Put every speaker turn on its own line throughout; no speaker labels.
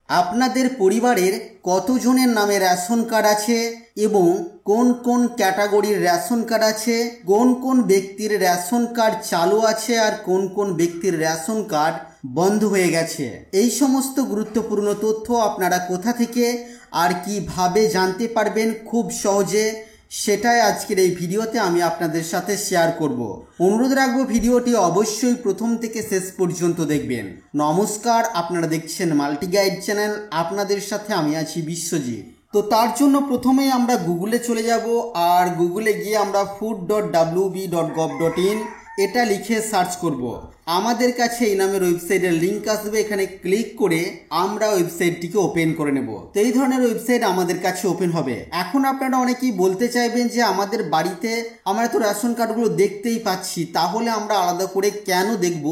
আপনাদের পরিবারের কতজনের নামে রেশন কার্ড আছে এবং কোন কোন ক্যাটাগরির রেশন কার্ড আছে, কোন কোন ব্যক্তির রেশন কার্ড চালু আছে আর কোন কোন ব্যক্তির রেশন কার্ড বন্ধ হয়ে গেছে, এই সমস্ত গুরুত্বপূর্ণ তথ্য আপনারা কোথা থেকে আর কিভাবে জানতে পারবেন খুব সহজে, সেটাই আজকের এই ভিডিওতে আমি আপনাদের সাথে শেয়ার করব। অনুরোধ রাখবো ভিডিওটি অবশ্যই প্রথম থেকে শেষ পর্যন্ত দেখবেন। নমস্কার, আপনারা দেখছেন মাল্টি গাইড চ্যানেল, আপনাদের সাথে আমি আছি বিশ্বজিৎ। তো তার জন্য প্রথমেই আমরা গুগলে চলে যাব আর গুগলে গিয়ে আমরা food.wb.gov.in এটা লিখে সার্চ করব। আমাদের কাছে এই নামের ওয়েবসাইটের লিঙ্ক আসবে, এখানে ক্লিক করে আমরা ওয়েবসাইটটিকে ওপেন করে নেব। তো এই ধরনের ওয়েবসাইট আমাদের কাছে ওপেন হবে। এখন আপনারা অনেকেই বলতে চাইবেন যে আমাদের বাড়িতে আমরা তো রেশন কার্ডগুলো দেখতেই পাচ্ছি, তাহলে আমরা আলাদা করে কেন দেখব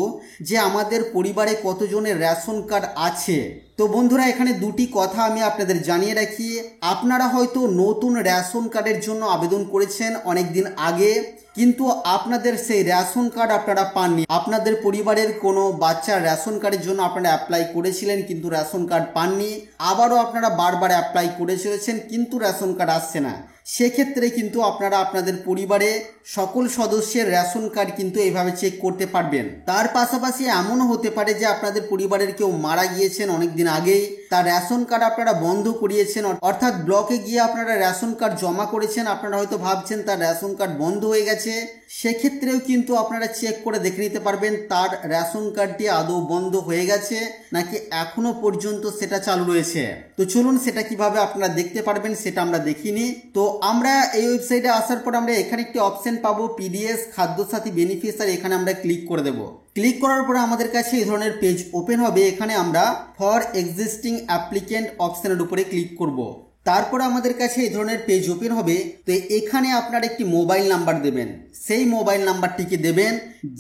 যে আমাদের পরিবারে কতজনের রেশন কার্ড আছে। তো বন্ধুরা, এখানে দুটি কথা আমি আপনাদের জানিয়ে রাখি। আপনারা হয়তো নতুন রেশন কার্ডের জন্য আবেদন করেছেন অনেক দিন আগে, কিন্তু আপনাদের সেই রেশন কার্ড আপনারা পাননি। আপনাদের পরিবারের কোনো বাচ্চার রেশন কার্ডের জন্য আপনারা অ্যাপ্লাই করেছিলেন কিন্তু রেশন কার্ড পাননি, আবারও আপনারা বারবার অ্যাপ্লাই করে চলেছেন কিন্তু রেশন কার্ড আসছে না। সেক্ষেত্রে কিন্তু আপনারা আপনাদের পরিবারে সকল সদস্যের রেশন কার্ড কিন্তু এইভাবে চেক করতে পারবেন। তার পাশাপাশি এমনও হতে পারে যে আপনাদের পরিবারের কেউ মারা গিয়েছেন অনেক দিন আগেই, তার রেশন কার্ড আপনারা বন্ধ করিয়েছেন, অর্থাৎ ব্লকে গিয়ে আপনারা রেশন কার্ড জমা করেছেন, আপনারা হয়তো ভাবছেন তার রেশন কার্ড বন্ধ হয়ে গেছে। সেক্ষেত্রেও কিন্তু আপনারা চেক করে দেখে নিতে পারবেন তার রেশন কার্ডটি আদৌ বন্ধ হয়ে গেছে নাকি এখনো পর্যন্ত সেটা চালু রয়েছে। তো চলুন সেটা কিভাবে আপনারা দেখতে পারবেন সেটা আমরা দেখিনি। তো আমরা এই ওয়েবসাইটে আসার পর আমরা এখানে একটি অপশন পাবো পিডিএস খাদ্যসাথী বেনিফিশিয়ারি, এখানে আমরা ক্লিক করে দেব। ক্লিক করার পরে আমাদের কাছে এই ধরনের পেজ ওপেন হবে। এখানে আমরা ফর এক্সিস্টিং অ্যাপ্লিকেন্ট অপশনের উপরে ক্লিক করব। তারপরে আমাদের কাছে এই ধরনের পেজ ওপেন হবে। তো এখানে আপনার একটি মোবাইল নাম্বার দেবেন, সেই মোবাইল নাম্বারটিকে দেবেন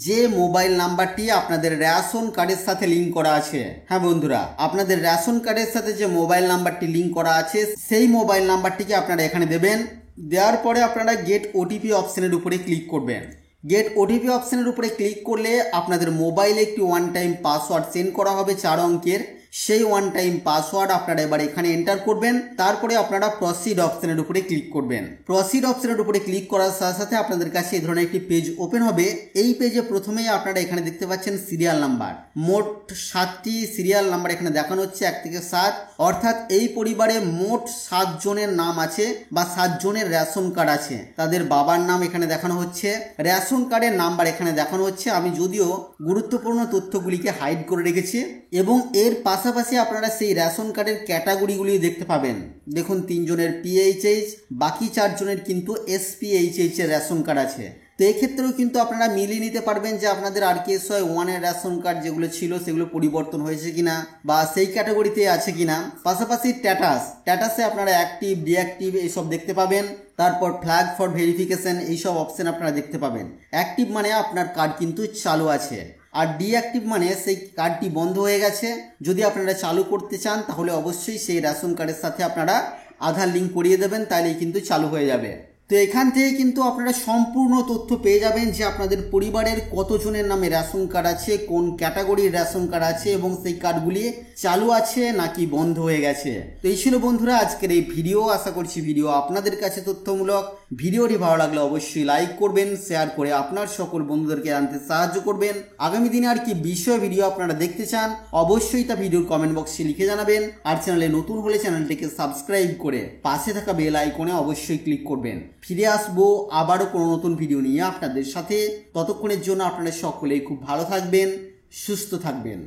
যে মোবাইল নাম্বারটি আপনাদের রেশন কার্ডের সাথে লিঙ্ক করা আছে। হ্যাঁ বন্ধুরা, আপনাদের রেশন কার্ডের সাথে যে মোবাইল নাম্বারটি লিঙ্ক করা আছে সেই মোবাইল নাম্বারটিকে আপনারা এখানে দেবেন। দেওয়ার পরে আপনারা গেট ওটিপি অপশনের উপরে ক্লিক করবেন। গেট ওটিপি অপশনের উপরে ক্লিক করলে আপনাদের মোবাইলে একটি ওয়ান টাইম পাসওয়ার্ড সেন্ড করা হবে 4 অঙ্কের। সেই ওয়ান টাইম পাসওয়ার্ড আপনারা এবার এখানে এন্টার করবেন। তারপরে আপনারা প্রসিড অপশনের উপরে ক্লিক করবেন। প্রসিড অপশনের উপরে ক্লিক করার সাথে সাথে আপনাদের কাছে এই ধরনের একটি পেজ ওপেন হবে। এই পেজে প্রথমেই আপনারা এখানে দেখতে পাচ্ছেন সিরিয়াল নাম্বার, মোট 7টি সিরিয়াল নাম্বার এখানে দেখানো হচ্ছে 1 থেকে 7, অর্থাৎ এই পরিবারে মোট 7 জনের নাম আছে বা 7 জনের রেশন কার্ড আছে। তাদের বাবার নাম এখানে দেখানো হচ্ছে, রেশন কার্ডের নাম্বার এখানে দেখানো হচ্ছে। আমি যদিও গুরুত্বপূর্ণ তথ্যগুলিকে হাইড করে রেখেছি এবং এর পাশাপাশি আপনারা সেই রেশন কার্ডের ক্যাটাগরিগুলি দেখতে পাবেন। দেখুন 3 জনের পিএইচএইচ, বাকি 4 জনের কিন্তু এসপিএইচএইচ এর রেশন কার্ড আছে। তো এক্ষেত্রেও কিন্তু আপনারা মিলিয়ে নিতে পারবেন যে আপনাদের RKSY 1 এর রেশন কার্ড যেগুলো ছিল সেগুলো পরিবর্তন হয়েছে কিনা বা সেই ক্যাটাগরিতে আছে কিনা। পাশাপাশি স্ট্যাটাসে আপনারা অ্যাক্টিভ ডিঅ্যাক্টিভ এইসব দেখতে পাবেন। তারপর ফ্ল্যাগ ফর ভেরিফিকেশন এইসব অপশন আপনারা দেখতে পাবেন। অ্যাক্টিভ মানে আপনার কার্ড কিন্তু চালু আছে, আর ডিঅ্যাক্টিভ মানে সেই কার্ডটি বন্ধ হয়ে গেছে। যদি আপনারা চালু করতে চান তাহলে অবশ্যই সেই রেশন কার্ডের সাথে আপনারা আধার লিঙ্ক করিয়ে দেবেন, তাহলেই কিন্তু চালু হয়ে যাবে। তো এখান থেকে কিন্তু আপনারা সম্পূর্ণ তথ্য পেয়ে যাবেন যে আপনাদের পরিবারের কতজনের নামে রেশন কার্ড আছে, কোন ক্যাটাগরির রেশন কার্ড আছে এবং সেই কার্ডগুলি চালু আছে নাকি বন্ধ হয়ে গেছে। তো এই ছিল বন্ধুরা আজকের এই ভিডিও। আশা করছি ভিডিও আপনাদের কাছে তথ্যমূলক। ভিডিওটি ভালো লাগলে অবশ্যই লাইক করবেন, শেয়ার করে আপনার সকল বন্ধুদেরকে জানতে সাহায্য করবেন। আগামী দিনে আর কি বিষয় ভিডিও আপনারা দেখতে চান অবশ্যই তা ভিডিওর কমেন্ট বক্সে লিখে জানাবেন। আর চ্যানেলে নতুন হলে চ্যানেলটিকে সাবস্ক্রাইব করে পাশে থাকা বেল আইকনে অবশ্যই ক্লিক করবেন। ফিরে আসবো আবারও কোনো নতুন ভিডিও নিয়ে আপনাদের সাথে। ততক্ষণের জন্য আপনারা সকলেই খুব ভালো থাকবেন, সুস্থ থাকবেন।